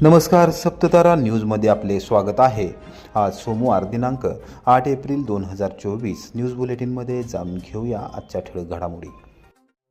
नमस्कार, सप्ततारा न्यूजमध्ये आपले स्वागत आहे। आज सोमवार दिनांक 8 एप्रिल 2024 न्यूज बुलेटिनमध्ये जाणून घेऊया आजच्या ठळक घडामोडी।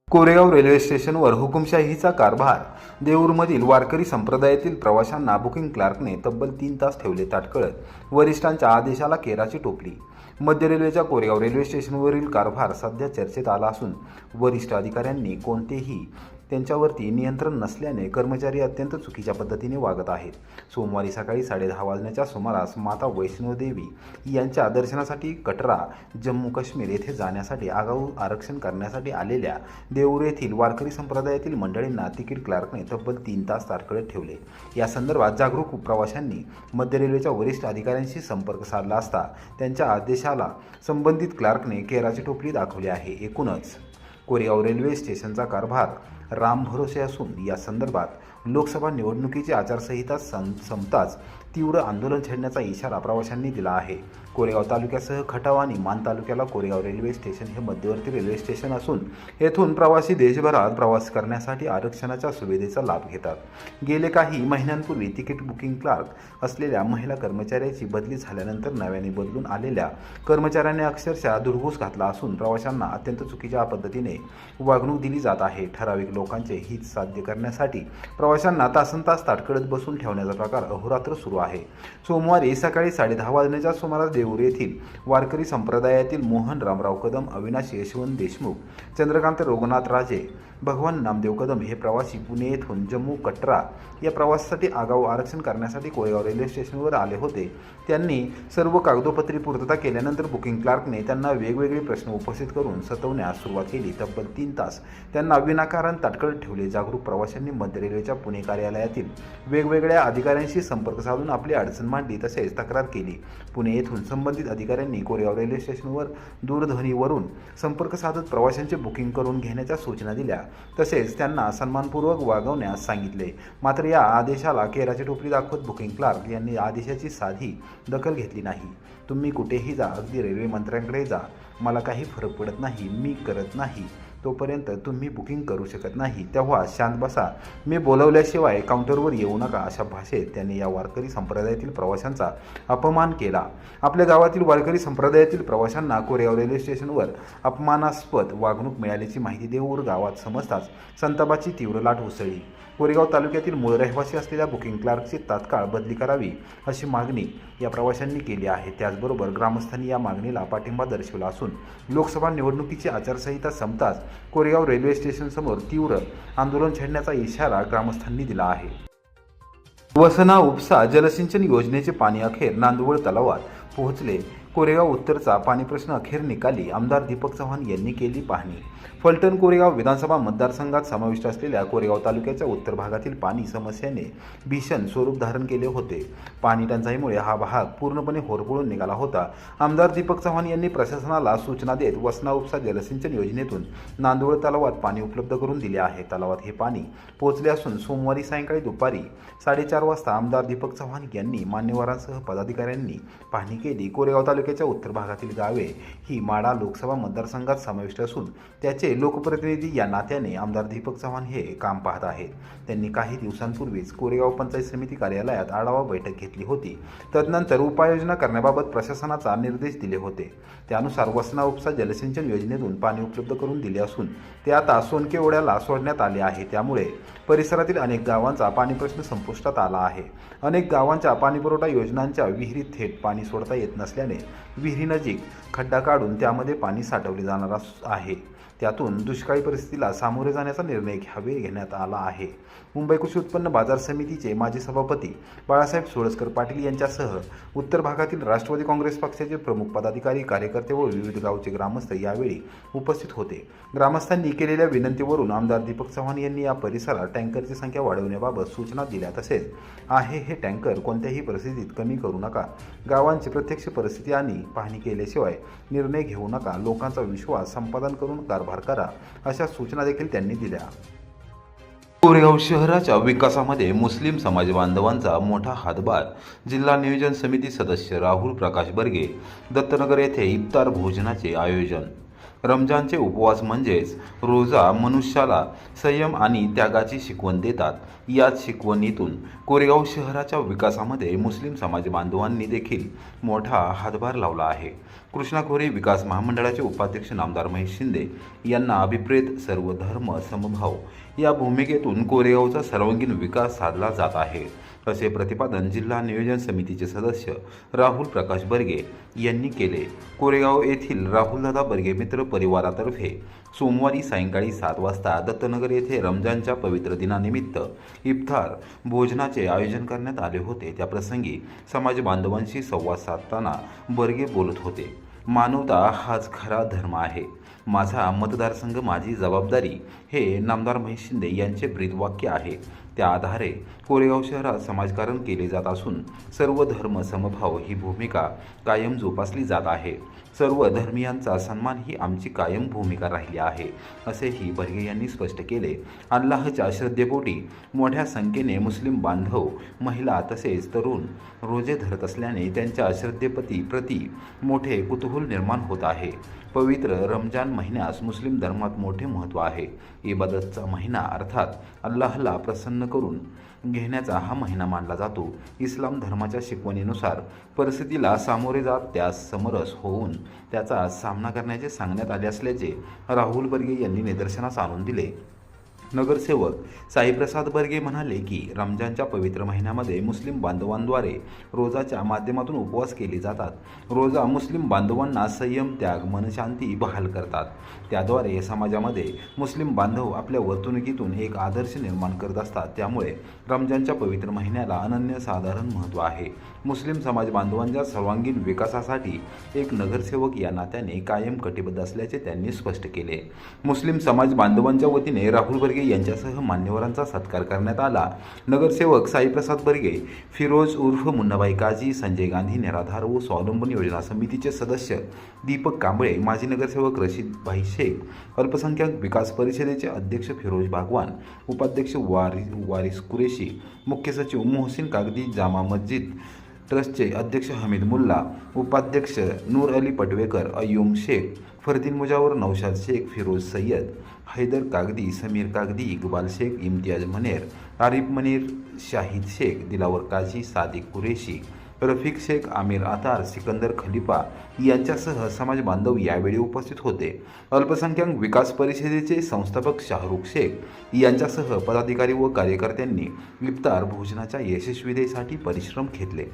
कोरेगाव रेल्वे स्टेशनवर हुकुमशाहीचा कारभार। देऊरमधील वारकरी संप्रदायातील प्रवाशांना बुकिंग क्लार्कने तब्बल 3 तास ठेवले ताटकळत। वरिष्ठांच्या आदेशाला केराची टोपली। मध्य रेल्वेच्या कोरेगाव रेल्वे स्टेशनवरील कारभार सध्या चर्चेत आला असून वरिष्ठ अधिकाऱ्यांनी कोणतेही त्यांच्यावरती नियंत्रण नसल्याने कर्मचारी अत्यंत चुकीच्या पद्धतीने वागत आहेत। सोमवारी सकाळी 10:30 वाजण्याच्या सुमारास माता वैष्णोदेवी यांच्या दर्शनासाठी कटरा, जम्मू काश्मीर येथे जाण्यासाठी आगाऊ आरक्षण करण्यासाठी आलेल्या देऊर येथील वारकरी संप्रदायातील मंडळींना तिकीट क्लार्कने तब्बल 3 तास ताटकळत ठेवले। या संदर्भात जागरूक प्रवाशांनी मध्य रेल्वेच्या वरिष्ठ अधिकाऱ्यांशी संपर्क साधला असता त्यांच्या आदेशाला संबंधित क्लार्कने केराची टोपली दाखवली आहे। एकूणच कोरेगाव रेल्वे स्टेशनचा कारभार राम भरोसे असून या संदर्भात लोकसभा निवडणुकीची आचारसंहिता संपताच तीव्र आंदोलन छेडण्याचा इशारा प्रवाशांनी दिला आहे। कोरेगाव तालुक्यासह खटाव आणि मान तालुक्याला कोरेगाव रेल्वे स्टेशन हे मध्यवर्ती रेल्वे स्टेशन असून येथून प्रवासी देशभरात प्रवास करण्यासाठी आरक्षणाच्या सुविधेचा लाभ घेतात। गेले काही महिन्यांपूर्वी तिकीट बुकिंग क्लार्क असलेल्या महिला कर्मचाऱ्याची बदली झाल्यानंतर नव्याने बदलून आलेल्या कर्मचाऱ्यांनी अक्षरशः धुडगूस घातला असून प्रवाशांना अत्यंत चुकीच्या पद्धतीने वागणूक दिली जात आहे। ठराविक लोकांचे हित साध्य करण्यासाठी प्रवाशांना तासनतास ताटकळत बसून ठेवण्याचा प्रकार अहोरात्र सुरू आहे। सोमवारी सकाळी 10:30 वाजण्याच्या सुमारास देऊर येथील वारकरी संप्रदायातील मोहन रामराव कदम, अविनाश यशवंत देशमुख, चंद्रकांत रघुनाथ राजे, भगवान नामदेव कदम हे प्रवासी पुणे येथून जम्मू कटरा या प्रवासासाठी आगाऊ आरक्षण करण्यासाठी कोरेगाव रेल्वे स्टेशनवर आले होते। त्यांनी सर्व कागदोपत्री पूर्तता केल्यानंतर बुकिंग क्लार्कने त्यांना वेगवेगळे प्रश्न उपस्थित करून सतवण्यास सुरुवात केली। तब्बल 3 तास त्यांना विनाकारण ताटकळत ठेवले। जागरूक प्रवाशांनी मध्य रेल्वेच्या पुणे कार्यालयातील वेगवेगळ्या अधिकाऱ्यांशी संपर्क साधून आपली अडचण मांडली तसेच तक्रार केली। पुणे येथून संबंधित अधिकाऱ्यांनी कोरेगाव रेल्वे स्टेशनवर दूरध्वनीवरून संपर्क साधत प्रवाशांचे बुकिंग करून घेण्याच्या सूचना दिल्या तसेच त्यांना सन्मानपूर्वक वागवण्यास सांगितले। मात्र या आदेशाला केराची टोपली दाखवत बुकिंग क्लार्क यांनी आदेशाची साधी दखल घेतली नाही। तुम्ही कुठेही जा, अगदी रेल्वे मंत्र्यांकडे जा, मला काही फरक पडत नाही, मी करत नाही तोपर्यंत तुम्ही बुकिंग करू शकत नाही, तेव्हा शांत बसा, मी बोलवल्याशिवाय काउंटरवर येऊ नका, अशा भाषेत त्यांनी या वारकरी संप्रदायातील प्रवाशांचा अपमान केला। आपल्या गावातील वारकरी संप्रदायातील प्रवाशांना कोरेगाव रेल्वे स्टेशनवर अपमानास्पद वागणूक मिळाल्याची माहिती देऊर गावात समजताच संतापाची तीव्र लाट उसळली। कोरेगाव तालुक्यातील मूळ रहिवासी असलेल्या बुकिंग क्लार्कची तात्काळ बदली करावी अशी मागणी या प्रवाशांनी केली आहे। त्याचबरोबर ग्रामस्थांनी या मागणीला पाठिंबा दर्शवला असून लोकसभा निवडणुकीची आचारसंहिता संपताच कोरेगाव रेल्वे स्टेशनसमोर तीव्र आंदोलन छेडण्याचा इशारा ग्रामस्थांनी दिला आहे। वसना उपसा जलसिंचन योजनेचे पाणी अखेर नांदवळ तलावात पोहोचले। कोरेगाव उत्तरचा पाणी प्रश्न अखेर निकाली। आमदार दीपक चव्हाण यांनी केली पाहणी। फलटण कोरेगाव विधानसभा मतदारसंघात समाविष्ट असलेल्या कोरेगाव तालुक्याच्या उत्तर भागातील पाणी समस्येने भीषण स्वरूप धारण केले होते। पाणी टंचाईमुळे हा भाग पूर्णपणे होरपळून निघाला होता। आमदार दीपक चव्हाण यांनी प्रशासनाला सूचना देत वसना उपसा जलसिंचन योजनेतून नांदवळ तलावात पाणी उपलब्ध करून दिले आहे। तलावात हे पाणी पोहोचले असून सोमवारी सायंकाळी दुपारी 4:30 वाजता आमदार दीपक चव्हाण यांनी मान्यवरांसह पदाधिकाऱ्यांनी पाहणी केली। कोरेगाव तालुक्याच्या उत्तर भागातील गावे ही माढा लोकसभा मतदारसंघात समाविष्ट असून त्याचे लोकप्रतिनिधी या नात्याने आमदार दीपक चव्हाण हे काम पाहत आहेत। त्यांनी काही दिवसांपूर्वीच कोरेगाव पंचायत समिती कार्यालयात आढावा बैठक घेतली होती। तदनंतर उपाययोजना करण्याबाबत प्रशासनाचा निर्देश दिले होते। त्यानुसार वसना उपसा जलसिंचन योजनेतून पाणी उपलब्ध करून दिले असून ते आता सोनके ओढ्याला सोडण्यात आले आहे। त्यामुळे परिसरातील अनेक गावांचा पाणी प्रश्न संपुष्टात आला आहे। अनेक गावांच्या पाणीपुरवठा योजनांच्या विहिरीत थेट पाणी सोडता येत नसल्याने विहिरीनजीक खड्डा काढून त्यामध्ये पाणी साठवले जाणार आहे। त्यातून दुष्काळी परिस्थितीला सामोरे जाण्याचा निर्णय घेण्यात आला आहे। मुंबई कृषी उत्पन्न बाजार समितीचे माजी सभापती बाळासाहेब सोळसकर पाटील यांच्यासह उत्तर भागातील राष्ट्रवादी काँग्रेस पक्षाचे प्रमुख पदाधिकारी, कार्यकर्ते व विविध गावचे ग्रामस्थ यावेळी उपस्थित होते। ग्रामस्थांनी केलेल्या विनंतीवरून आमदार दीपक चव्हाण यांनी या परिसरात टँकरची संख्या वाढवण्याबाबत सूचना दिल्या तसेच आहे हे टँकर कोणत्याही परिस्थितीत कमी करू नका, गावांची प्रत्यक्ष परिस्थिती आणि पाहणी केल्याशिवाय निर्णय घेऊ नका, लोकांचा विश्वास संपादन करून कारभार करा, अशा सूचना देखील त्यांनी दिल्या। कोरेगाव शहराच्या विकासामध्ये मुस्लिम समाज बांधवांचा मोठा हातभार। जिल्हा नियोजन समिती सदस्य राहुल प्रकाश बर्गे, दत्तनगर येथे इफ्तार भोजनाचे आयोजन। रमजानचे उपवास म्हणजेच रोजा मनुष्याला संयम आणि त्यागाची शिकवण देतात. याच शिकवणीतून कोरेगाव शहराच्या विकासामध्ये मुस्लिम समाज बांधवांनी देखील मोठा हातभार लावला आहे. कृष्णा खोरे विकास महामंडळाचे उपाध्यक्ष नामदार महेश शिंदे यांना अभिप्रेत सर्व धर्म समभाव या भूमिकेतून कोरेगावचा सर्वांगीण विकास साधला जात आहे, असे प्रतिपादन जिल्हा नियोजन समितीचे सदस्य राहुल प्रकाश बर्गे यांनी केले. कोरेगाव येथील राहुलदादा बर्गे मित्र परिवारातर्फे सोमवारी सायंकाळी 7 वाजता दत्तनगर येथे रमजानच्या पवित्र दिनानिमित्त इफ्तार भोजनाचे आयोजन करण्यात आले होते. त्याप्रसंगी समाज बांधवांशी संवाद साधताना बर्गे बोलत होते. मानवता हाच खरा धर्म आहे. माझा मतदारसंघ माझी जबाबदारी हे नामदार महेश शिंदे यांचे ब्रीदवाक्य आहे. त्या आधारे कोरेगाव शहरात समाजकारण केले जात असून सर्व धर्म समभाव ही भूमिका कायम जोपासली जात आहे. सर्व धर्मियांचा सन्मान ही आमची कायम भूमिका राहिली आहे, असेही बर्गे यांनी स्पष्ट केले. अल्लाहच्या श्रद्धेपोटी मोठ्या संख्येने मुस्लिम बांधव, महिला तसेच तरुण रोजे धरत असल्याने त्यांच्या श्रद्धेप्रती मोठे कुतूहल निर्माण होत आहे. पवित्र रमजान महिन्यास मुस्लिम धर्मात मोठे महत्त्व आहे. इबादतचा महिना अर्थात अल्लाहला प्रसन्न करून घेण्याचा हा महिना मानला जातो. इस्लाम धर्माच्या शिकवणीनुसार परिस्थितीला सामोरे जात त्यास समरस होऊन त्याचा सामना करण्याचे सांगण्यात आले असल्याचे राहुल बर्गे यांनी निदर्शनास आणून दिले. नगरसेवक साईप्रसाद बर्गे म्हणाले की रमजानच्या पवित्र महिन्यामध्ये मुस्लिम बांधवांद्वारे रोजाच्या माध्यमातून उपवास केले जातात. रोजा मुस्लिम बांधवांना संयम, त्याग, मनशांती बहाल करतात. त्याद्वारे समाजामध्ये मुस्लिम बांधव आपल्या वर्तणुकीतून एक आदर्श निर्माण करत असतात. त्यामुळे रमजानच्या पवित्र महिन्याला अनन्यसाधारण महत्त्व आहे. मुस्लिम समाज बांधवांच्या सर्वांगीण विकासासाठी एक नगरसेवक या नात्याने कायम कटिबद्ध असल्याचे त्यांनी स्पष्ट केले. मुस्लिम समाज बांधवांच्या वतीने राहुल बर्गे यांच्यासह मान्यवरांचा सत्कार करण्यात आला. नगरसेवक साईप्रसाद बर्गे, फिरोज उर्फ मुन्नाबाई काजी, संजय गांधी निराधार व स्वावलंबन योजना समितीचे सदस्य दीपक कांबळे, माजी नगरसेवक रशीदभाई शेख, अल्पसंख्याक विकास परिषदेचे अध्यक्ष फिरोज भागवान, उपाध्यक्ष वारिस कुरेशी, मुख्य सचिव मोहसिन कागदी, जामा मस्जिद ट्रस्टचे अध्यक्ष हमीद मुल्ला, उपाध्यक्ष नूर अली पटवेकर, अय्यूम शेख, फरदीन मुजावर, नौशाद शेख, फिरोज सय्यद, हैदर कागदी, समीर कागदी, इकबाल शेख, इम्तियाज मनेर, आरिफ मनीर, शाहिद शेख, दिलावर काजी, सादिक कुरेशी, रफिक शेख, आमिर आतार, सिकंदर खलिफा यांच्यासह समाज बांधव यावेळी उपस्थित होते. अल्पसंख्याक विकास परिषदेचे संस्थापक शाहरुख शेख यांच्यासह पदाधिकारी व कार्यकर्त्यांनी इफ्तार भोजनाच्या यशस्वीतेसाठी परिश्रम घेतले.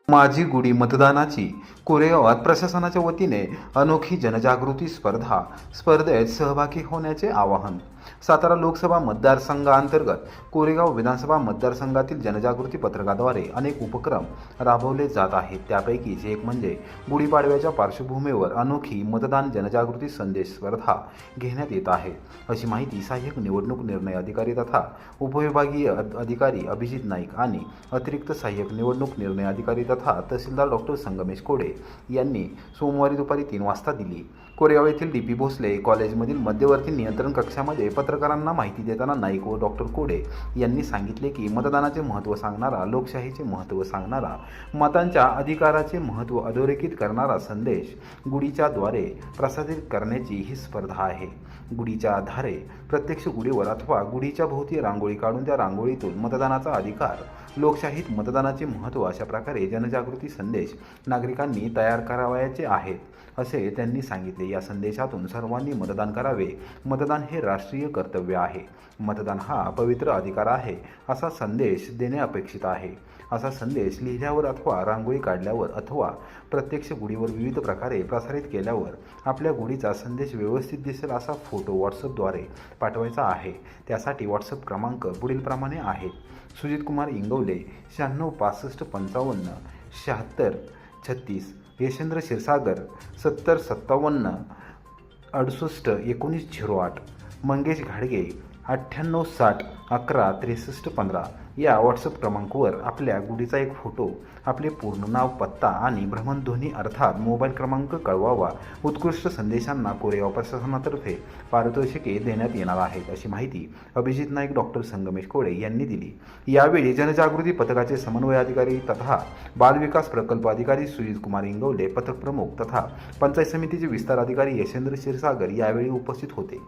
माझी गुढी मतदानाची कोरेगावात प्रशासनाच्या वतीने अनोखी जनजागृती स्पर्धेत सहभागी होण्याचे आवाहन. सातारा लोकसभा मतदारसंघांतर्गत कोरेगाव विधानसभा मतदारसंघातील जनजागृती पत्रकाद्वारे अनेक उपक्रम राबवले जात आहेत. त्यापैकीच एक म्हणजे गुढीपाडव्याच्या पार्श्वभूमीवर अनोखी मतदान जनजागृती संदेश स्पर्धा घेण्यात येत आहे, अशी माहिती सहाय्यक निवडणूक निर्णय अधिकारी तथा उपविभागीय अधिकारी अभिजित नाईक आणि अतिरिक्त सहाय्यक निवडणूक निर्णय अधिकारी तथा तहसीलदार डॉक्टर संगमेश कोडे यांनी सोमवारी दुपारी 3 वाजता दिली. कोरेगाव येथील डी.पी. भोसले कॉलेजमधील मध्यवर्ती नियंत्रण कक्षामध्ये पत्रकारांना माहिती देताना नाईक व डॉक्टर कोडे यांनी सांगितले की मतदानाचे महत्त्व सांगणारा, लोकशाहीचे महत्त्व सांगणारा, मतांच्या अधिकाराचे महत्त्व अधोरेखित करणारा संदेश गुढीच्या द्वारे प्रसारित करण्याची ही स्पर्धा आहे. गुढीच्या आधारे प्रत्यक्ष गुढीवर अथवा गुढीच्या भोवती रांगोळी काढून त्या रांगोळीतून मतदानाचा अधिकार, लोकशाहीत मतदानाचे महत्त्व अशा प्रकारे जनजागृती संदेश नागरिकांनी तयार करावयाचे आहेत, असे त्यांनी सांगितले. या संदेशातून सर्वांनी मतदान करावे. मतदान हे राष्ट्रीय कर्तव्य आहे. मतदान हा पवित्र अधिकार आहे, असा संदेश देणे अपेक्षित आहे. असा संदेश लिहिल्यावर अथवा रांगोळी काढल्यावर अथवा प्रत्यक्ष गुढीवर विविध प्रकारे प्रसारित केल्यावर आपल्या गुढीचा संदेश व्यवस्थित दिसेल असा फोटो व्हॉट्सअपद्वारे पाठवायचा आहे. त्यासाठी व्हॉट्सअप क्रमांक पुढीलप्रमाणे आहेत: सुजित कुमार इंगवले 96 65 55 76 36, यशेंद्र क्षीरसागर 70 57 68 19 08, मंगेश घाडगे 98 60 11 63 15, या व्हॉट्सअप क्रमांकावर आपल्या गुढीचा एक फोटो, आपले पूर्ण नाव, पत्ता आणि भ्रमणध्वनी अर्थात मोबाईल क्रमांक कळवावा. उत्कृष्ट संदेशांना कोरेगाव प्रशासनातर्फे पारितोषिके देण्यात येणार आहेत, अशी माहिती अभिजित नाईक, डॉक्टर संगमेश कोळे यांनी दिली. यावेळी जनजागृती पथकाचे समन्वय अधिकारी तथा बालविकास प्रकल्प अधिकारी सुजित कुमार इंगवले, पथक प्रमुख तथा पंचायत समितीचे विस्तार अधिकारी यशेंद्र क्षीरसागर यावेळी उपस्थित होते.